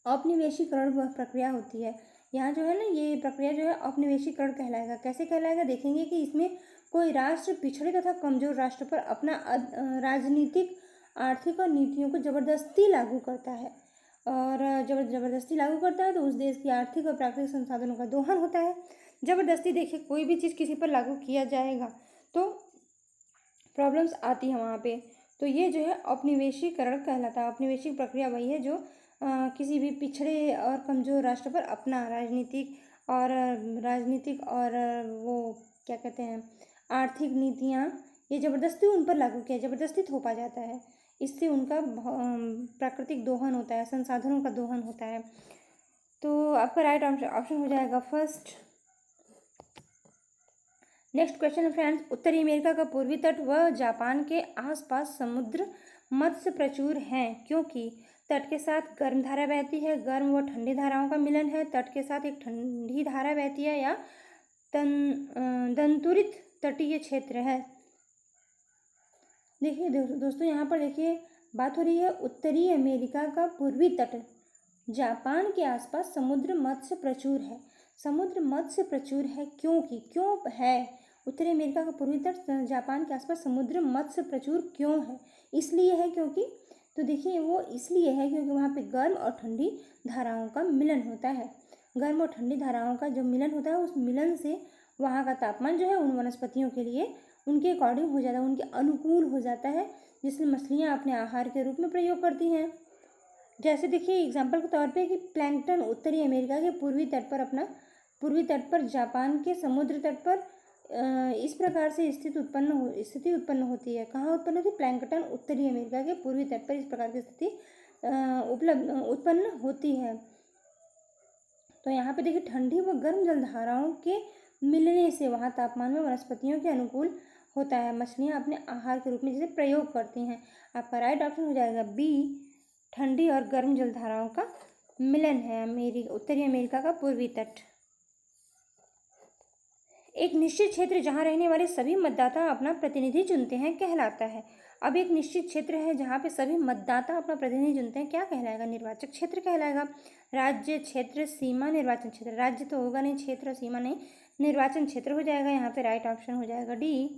औपनिवेशीकरण प्रक्रिया होती है। यहाँ जो है ना, ये प्रक्रिया जो है औपनिवेशीकरण कहलाएगा। कैसे कहलाएगा? देखेंगे कि इसमें कोई राष्ट्र पिछड़े तथा कमजोर राष्ट्र पर अपना राजनीतिक, आर्थिक और नीतियों को जबरदस्ती लागू करता है, और जबरदस्ती लागू करता है तो उस देश की आर्थिक और प्राकृतिक संसाधनों का दोहन होता है। जबरदस्ती, देखिए कोई भी चीज़ किसी पर लागू किया जाएगा तो प्रॉब्लम्स आती है वहाँ पे। तो ये जो है औपनिवेशीकरण कहलाता है। औपनिवेशिक प्रक्रिया वही है जो किसी भी पिछड़े और कमज़ोर राष्ट्र पर अपना राजनीतिक और वो क्या कहते हैं, आर्थिक नीतियाँ ये ज़बरदस्ती उन पर लागू किया, ज़बरदस्ती थोपा जाता है। इससे उनका प्राकृतिक दोहन होता है, संसाधनों का दोहन होता है। तो आपका राइट ऑप्शन हो जाएगा फर्स्ट। नेक्स्ट क्वेश्चन है फ्रेंड्स, उत्तरी अमेरिका का पूर्वी तट व जापान के आसपास समुद्र मत्स्य प्रचुर हैं क्योंकि तट के साथ गर्म धारा बहती है, गर्म व ठंडी धाराओं का मिलन है, तट के साथ एक ठंडी धारा बहती है या दंतुरित तटीय क्षेत्र है। देखिए दोस्तों, यहाँ पर देखिए बात हो रही है उत्तरी अमेरिका का पूर्वी तट, जापान के आसपास समुद्र मत्स्य प्रचुर है। समुद्र मत्स्य प्रचुर है क्योंकि, क्यों है उत्तरी अमेरिका का पूर्वी तट जापान के आसपास समुद्र मत्स्य प्रचुर क्यों है? इसलिए है क्योंकि, तो देखिए वो इसलिए है क्योंकि वहाँ पे गर्म और ठंडी धाराओं का मिलन होता है। गर्म और ठंडी धाराओं का जो मिलन होता है, उस मिलन से वहाँ का तापमान जो है उन वनस्पतियों के लिए उनके अकॉर्डिंग हो जाता है, उनके अनुकूल हो जाता है, जिसमें मछलियाँ अपने आहार के रूप में प्रयोग करती हैं। जैसे देखिए एग्जाम्पल के तौर पे कि प्लैंकटन उत्तरी अमेरिका के पूर्वी तट पर जापान के समुद्र तट पर इस प्रकार से स्थिति उत्पन्न होती है। कहाँ उत्पन्न होती है? प्लैंकटन उत्तरी अमेरिका के पूर्वी तट पर इस प्रकार की स्थिति उत्पन्न होती है। तो यहाँ पे देखिए ठंडी व गर्म जलधाराओं के मिलने से वहाँ तापमान में वनस्पतियों के अनुकूल होता है, मछलियाँ अपने आहार के रूप में जिसे प्रयोग करती हैं। आपका राइट ऑप्शन हो जाएगा बी, ठंडी और गर्म जलधाराओं का मिलन है उत्तरी अमेरिका का पूर्वी तट। एक निश्चित क्षेत्र जहां रहने वाले सभी मतदाता अपना प्रतिनिधि चुनते हैं कहलाता है। अब एक निश्चित क्षेत्र है जहां पे सभी मतदाता अपना प्रतिनिधि चुनते हैं, क्या कहलाएगा? निर्वाचक क्षेत्र कहलाएगा। राज्य, क्षेत्र, सीमा, निर्वाचन क्षेत्र। राज्य तो होगा नहीं, क्षेत्र, सीमा नहीं, निर्वाचन क्षेत्र हो जाएगा। यहाँ पे राइट ऑप्शन हो जाएगा डी।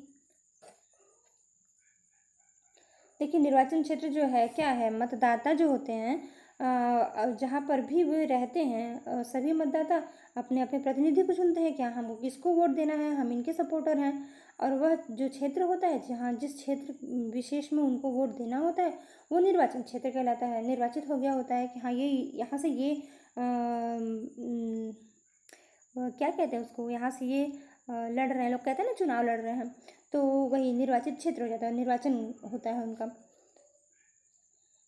देखिए निर्वाचन क्षेत्र जो है क्या है? मतदाता जो होते हैं जहाँ पर भी वे रहते हैं सभी मतदाता अपने अपने प्रतिनिधि को चुनते हैं, क्या हमको किसको वोट देना है, हम इनके सपोर्टर हैं। और वह जो क्षेत्र होता है जहाँ जिस क्षेत्र विशेष में उनको वोट देना होता है वो निर्वाचन क्षेत्र कहलाता है। निर्वाचित हो गया होता है कि हाँ ये यहाँ से ये क्या कहते हैं उसको, यहाँ से ये लड़ रहे हैं, लोग कहते हैं ना चुनाव लड़ रहे हैं, तो वही निर्वाचित क्षेत्र हो जाता है, निर्वाचन होता है उनका।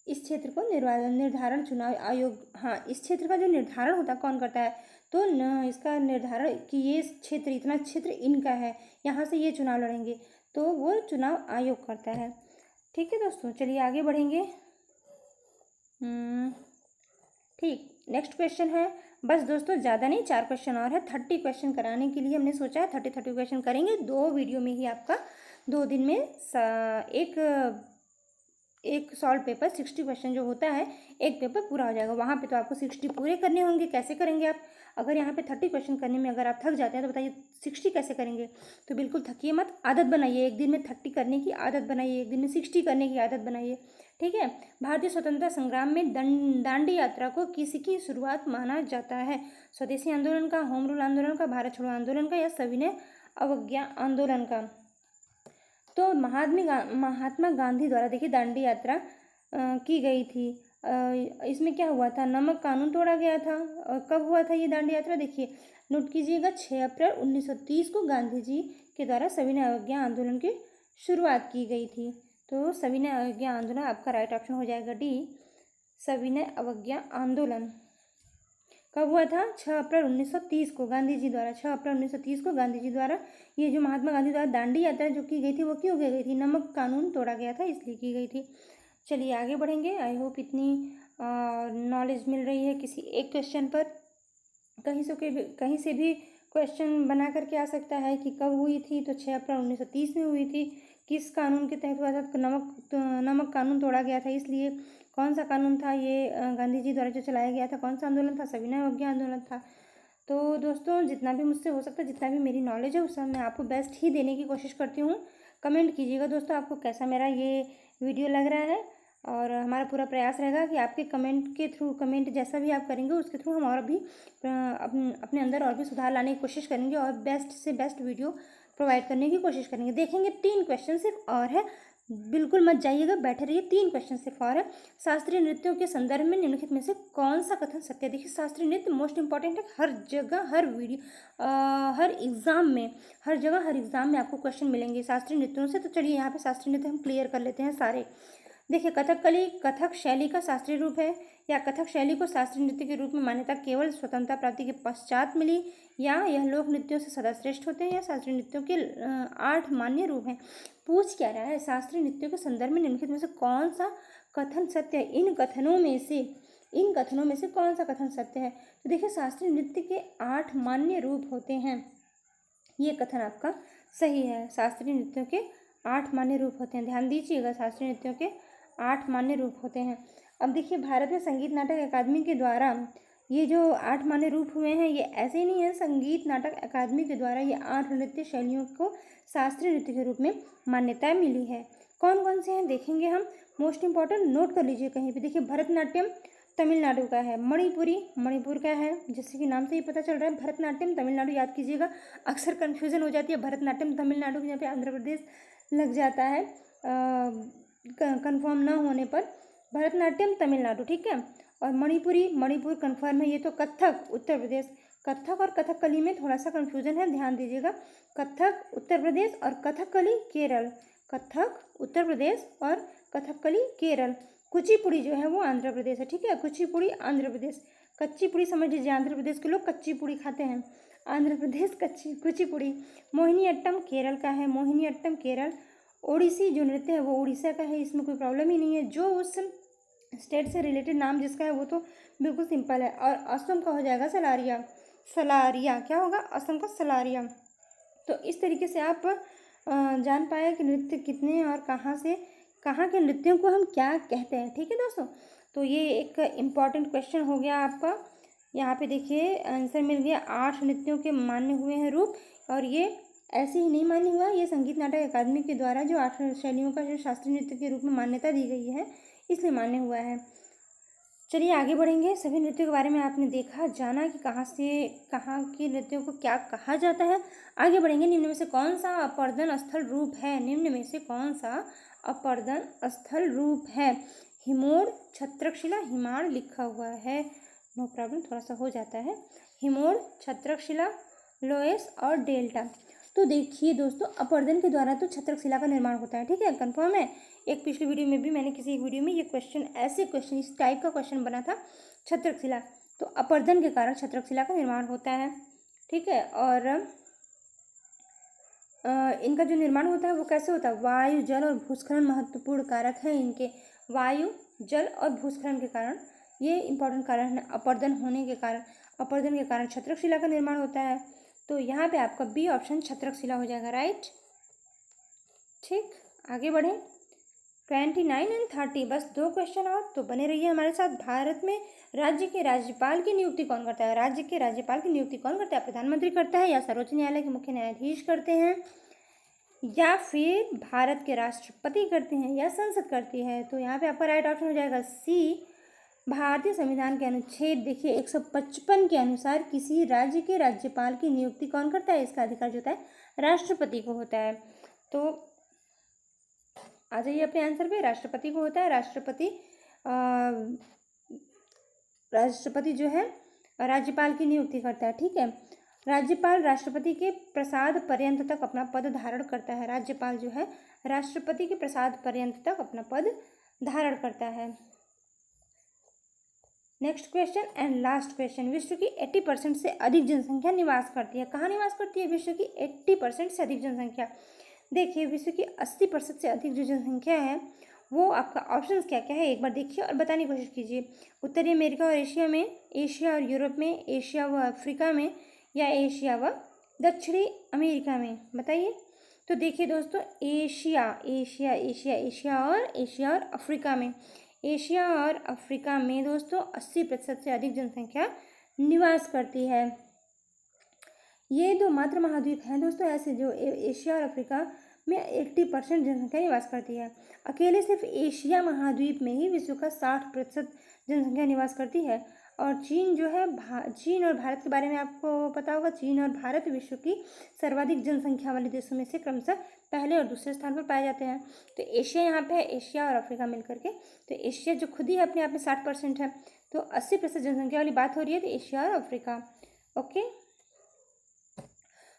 इस क्षेत्र को निर्धारण चुनाव आयोग, हाँ इस क्षेत्र का जो निर्धारण होता है कौन करता है? तो इसका निर्धारण कि ये क्षेत्र, इतना क्षेत्र इनका है, यहाँ से ये चुनाव लड़ेंगे, तो वो चुनाव आयोग करता है। ठीक है दोस्तों, चलिए आगे बढ़ेंगे। ठीक, नेक्स्ट क्वेश्चन है, बस दोस्तों ज़्यादा नहीं 4 क्वेश्चन और है, 30 क्वेश्चन कराने के लिए हमने सोचा है 30 क्वेश्चन करेंगे 2 वीडियो में ही। आपका 2 दिन में एक सॉल्व पेपर 60 क्वेश्चन जो होता है एक पेपर पूरा हो जाएगा। वहाँ पे तो आपको 60 पूरे करने होंगे। कैसे करेंगे आप? अगर यहाँ पे 30 क्वेश्चन करने में अगर आप थक जाते हैं तो बताइए 60 कैसे करेंगे? तो बिल्कुल थकिए मत, आदत बनाइए, एक दिन में 30 करने की आदत बनाइए, एक दिन में 60 करने की आदत बनाइए। ठीक है। भारतीय स्वतंत्रता संग्राम में दांडी यात्रा को किसकी शुरुआत माना जाता है? स्वदेशी आंदोलन का, होम रूल आंदोलन का, भारत छोड़ो आंदोलन का या सविनय अवज्ञा आंदोलन का? तो महात्मा गांधी द्वारा देखिए दांडी यात्रा की गई थी। इसमें क्या हुआ था? नमक कानून तोड़ा गया था। और कब हुआ था ये दांडी यात्रा? देखिए नोट कीजिएगा, 6 अप्रैल 1930 को गांधी जी के द्वारा सविनय अवज्ञा आंदोलन की शुरुआत की गई थी। तो सविनय अवज्ञा आंदोलन आपका राइट ऑप्शन हो जाएगा डी, सविनय अवज्ञा आंदोलन। कब हुआ था? 6 अप्रैल 1930 को गांधी जी द्वारा, 6 अप्रैल 1930 को गांधी जी द्वारा ये जो महात्मा गांधी द्वारा दांडी यात्रा जो की गई थी वो क्यों की गई थी? नमक कानून तोड़ा गया था इसलिए की गई थी। चलिए आगे बढ़ेंगे। आई होप इतनी नॉलेज मिल रही है किसी एक क्वेश्चन पर। कहीं से भी क्वेश्चन बना करके आ सकता है कि कब हुई थी, तो 6 अप्रैल 1930 में हुई थी। किस कानून के तहत हुआ था? नमक कानून तोड़ा गया था इसलिए। कौन सा कानून था ये? गांधी जी द्वारा जो चलाया गया था। कौन सा आंदोलन था? सविनय अवज्ञा आंदोलन था। तो दोस्तों जितना भी मुझसे हो सकता है, जितना भी मेरी नॉलेज है, उस सब मैं आपको बेस्ट ही देने की कोशिश करती हूँ। कमेंट कीजिएगा दोस्तों आपको कैसा मेरा ये वीडियो लग रहा है, और हमारा पूरा प्रयास रहेगा कि आपके कमेंट के थ्रू, कमेंट जैसा भी आप करेंगे उसके थ्रू हम और भी अपने अंदर और भी सुधार लाने की कोशिश करेंगे और बेस्ट से बेस्ट वीडियो प्रोवाइड करने की कोशिश करेंगे। देखेंगे 3 क्वेश्चन सिर्फ और है, बिल्कुल मत जाइएगा, बैठे रहिए। 3 क्वेश्चन सिर्फ और है। शास्त्रीय नृत्यों के संदर्भ में निम्नलिखित में से कौन सा कथन सत्य है? देखिए शास्त्रीय नृत्य मोस्ट इंपॉर्टेंट है, हर जगह हर वीडियो हर एग्जाम में, हर जगह हर एग्जाम में आपको क्वेश्चन मिलेंगे शास्त्रीय नृत्यों से। तो चलिए यहाँ पे शास्त्रीय नृत्य हम क्लियर कर लेते हैं सारे। देखिए कथकली कथक शैली का शास्त्रीय रूप है, या कथक शैली को शास्त्रीय नृत्य के रूप में मान्यता केवल स्वतंत्रता प्राप्ति के पश्चात मिली, या यह लोक नृत्यों से सदा श्रेष्ठ होते हैं, या शास्त्रीय नृत्यों के 8 मान्य रूप हैं। पूछ क्या रहा है? शास्त्रीय नृत्यों के संदर्भ में निम्नलिखित में से कौन सा कथन सत्य है? इन कथनों में से कौन सा कथन सत्य है? तो देखिए शास्त्रीय नृत्य के 8 मान्य रूप होते हैं, ये कथन आपका सही है। शास्त्रीय नृत्यों के 8 मान्य रूप होते हैं, ध्यान दीजिएगा, शास्त्रीय नृत्यों के 8 मान्य रूप होते हैं। अब देखिए भारत में संगीत नाटक अकादमी के द्वारा ये जो 8 मान्य रूप हुए हैं, ये ऐसे ही नहीं है, संगीत नाटक अकादमी के द्वारा ये 8 नृत्य शैलियों को शास्त्रीय नृत्य के रूप में मान्यता मिली है। कौन कौन से हैं देखेंगे हम, मोस्ट इंपॉर्टेंट नोट कर लीजिए कहीं पे। देखिए भरतनाट्यम तमिलनाडु का है, मणिपुरी मणिपुर का है, जैसे कि नाम से ही पता चल रहा है भरतनाट्यम तमिलनाडु याद कीजिएगा, अक्सर कन्फ्यूजन हो जाती है भरतनाट्यम तमिलनाडु, यहाँ पे आंध्र प्रदेश लग जाता है कंफर्म ना होने पर। भरतनाट्यम तमिलनाडु, ठीक है। और मणिपुर कंफर्म है। ये तो कथक उत्तर प्रदेश, कथक और कथकली में थोड़ा सा कंफ्यूजन है, ध्यान दीजिएगा। कथक उत्तर प्रदेश और कथकली केरल, कथक उत्तर प्रदेश और कथकली केरल। कुचिपुड़ी जो है वो आंध्र प्रदेश है, ठीक है, कुचिपुड़ी आंध्र प्रदेश। कच्ची पुड़ी समझ लीजिए, आंध्र प्रदेश के लोग कच्ची पुड़ी खाते हैं, आंध्र प्रदेश कुचिपुड़ी। मोहिनीअट्टम केरल का है, मोहिनीअट्टम केरल। ओडिसी जो नृत्य है वो उड़ीसा का है, इसमें कोई प्रॉब्लम ही नहीं है। जो उस स्टेट से रिलेटेड नाम जिसका है वो तो बिल्कुल सिंपल है। और असम का हो जाएगा सलारिया, सलारिया क्या होगा? असम का सलारिया। तो इस तरीके से आप जान पाए कि नृत्य कितने और कहाँ के नृत्यों को हम क्या कहते हैं, ठीक है दोस्तों। तो ये एक इम्पॉर्टेंट क्वेश्चन हो गया आपका। यहाँ पे देखिए आंसर मिल गया, 8 नृत्यों के मान्य हुए हैं रूप, और ये ऐसे ही नहीं मान्य हुआ, ये संगीत नाटक अकादमी के द्वारा जो 8 शैलियों का जो शास्त्रीय नृत्य के रूप में मान्यता दी गई है इसलिए मान्य हुआ है। चलिए आगे बढ़ेंगे। सभी नृत्यों के बारे में आपने देखा जाना कि कहाँ से कहाँ के नृत्यों को क्या कहा जाता है। आगे बढ़ेंगे। निम्न में से कौन सा अपर्दन स्थल रूप है? निम्न में से कौन सा अपर्दन स्थल रूप है? हिमोड़, छत्रकशिला, हिमाड़ लिखा हुआ है, नो प्रॉब्लम, थोड़ा सा हो जाता है। हिमोड़, छत्रकशिला, लोएस और डेल्टा। तो देखिए दोस्तों अपर्दन के द्वारा तो छत्रकशिला का निर्माण होता है, ठीक है, कंफर्म है। एक पिछली वीडियो में भी मैंने किसी एक वीडियो में ये क्वेश्चन इस टाइप का क्वेश्चन बना था, छत्रकशिला। तो अपर्दन के कारण छत्रकशिला का निर्माण होता है, ठीक है। और इनका जो निर्माण होता है वो कैसे होता है? वायु, जल और भूस्खलन महत्वपूर्ण कारक हैं इनके। वायु, जल और भूस्खलन के कारण ये इंपॉर्टेंट कारण है। अपर्दन के कारण छत्रकशिला का निर्माण होता है। तो यहाँ पे आपका बी ऑप्शन छत्रकशिला हो जाएगा, राइट। ठीक, आगे बढ़े। 29 एंड 30, बस 2 क्वेश्चन और, तो बने रहिए हमारे साथ। भारत में राज्य के राज्यपाल की नियुक्ति कौन करता है? राज्य के राज्यपाल की नियुक्ति कौन करता है? प्रधानमंत्री करता है, या सर्वोच्च न्यायालय के मुख्य न्यायाधीश करते हैं, या फिर भारत के राष्ट्रपति करते हैं, या संसद करती है? तो यहाँ पे आपका राइट ऑप्शन हो जाएगा सी। भारतीय संविधान के अनुच्छेद देखिए 155 के अनुसार किसी राज्य के राज्यपाल की नियुक्ति कौन करता है? इसका अधिकार जो होता है राष्ट्रपति को होता है। तो आ जाइए अपने आंसर पे, राष्ट्रपति को होता है। राष्ट्रपति जो है राज्यपाल की नियुक्ति करता है, ठीक है। राज्यपाल राष्ट्रपति के प्रसाद पर्यंत तक अपना पद धारण करता है। राज्यपाल जो है राष्ट्रपति के प्रसाद पर्यंत तक अपना पद धारण करता है। Next question and last question, विश्व की 80% से अधिक जनसंख्या निवास करती है। कहाँ निवास करती है विश्व की 80% से अधिक जनसंख्या? देखिए विश्व की 80% से अधिक जो जनसंख्या है वो आपका ऑप्शंस क्या क्या है एक बार देखिए और बताने की कोशिश कीजिए। उत्तरी अमेरिका और एशिया में, एशिया और यूरोप में, एशिया व अफ्रीका में, या एशिया व दक्षिणी अमेरिका में? बताइए। तो देखिए दोस्तों, एशिया एशिया एशिया एशिया और अफ्रीका में, एशिया और अफ्रीका में दोस्तों 80% से अधिक जनसंख्या निवास करती है। ये दो मात्र महाद्वीप हैं दोस्तों ऐसे जो एशिया और अफ्रीका में 80% जनसंख्या निवास करती है। अकेले सिर्फ एशिया महाद्वीप में ही विश्व का 60% जनसंख्या निवास करती है। और चीन जो है चीन और भारत के बारे में आपको पता होगा, चीन और भारत विश्व की सर्वाधिक जनसंख्या वाले देशों में से क्रमशः पहले और दूसरे स्थान पर पाए जाते हैं। तो एशिया यहाँ पे है, एशिया और अफ्रीका मिलकर के। तो एशिया जो खुद ही अपने आप में 60% है, तो 80% जनसंख्या वाली बात हो रही है, तो एशिया और अफ्रीका। ओके।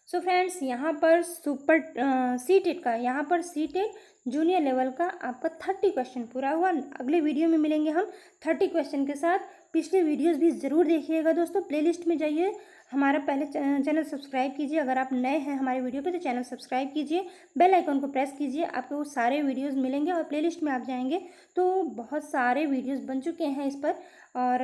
सो फ्रेंड्स, यहाँ पर सीटेट का, यहाँ पर सीटेट जूनियर लेवल का आपका 30 क्वेश्चन पूरा हुआ। अगले वीडियो में मिलेंगे हम 30 क्वेश्चन के साथ। पिछले वीडियोस भी ज़रूर देखिएगा दोस्तों। प्लेलिस्ट में जाइए, हमारा पहले चैनल सब्सक्राइब कीजिए। अगर आप नए हैं हमारे वीडियो पे तो चैनल सब्सक्राइब कीजिए, बेल आइकन को प्रेस कीजिए, आपको वो सारे वीडियोस मिलेंगे। और प्लेलिस्ट में आप जाएंगे तो बहुत सारे वीडियोस बन चुके हैं इस पर। और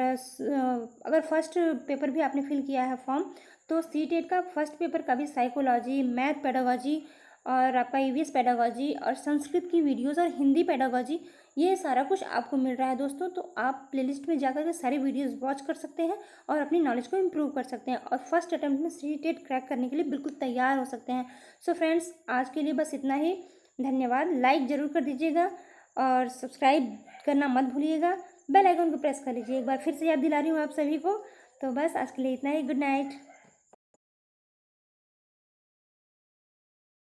अगर फर्स्ट पेपर भी आपने फिल किया है फॉर्म, तो सीटेट का फर्स्ट पेपर का भी साइकोलॉजी, मैथ पेडागोजी और आपका ईवीएस पेडागोजी और संस्कृत की वीडियोस और हिंदी पेडागोजी, ये सारा कुछ आपको मिल रहा है दोस्तों। तो आप प्लेलिस्ट में जाकर के सारी वीडियोस वॉच कर सकते हैं और अपनी नॉलेज को इम्प्रूव कर सकते हैं और फर्स्ट अटेम्प्ट में सीटेट क्रैक करने के लिए बिल्कुल तैयार हो सकते हैं। सो फ्रेंड्स, आज के लिए बस इतना ही। धन्यवाद। लाइक ज़रूर कर दीजिएगा और सब्सक्राइब करना मत भूलिएगा। बेल आइकन को प्रेस कर लीजिए। एक बार फिर से याद दिला रही हूँ आप सभी को। तो बस आज के लिए इतना ही। Good night.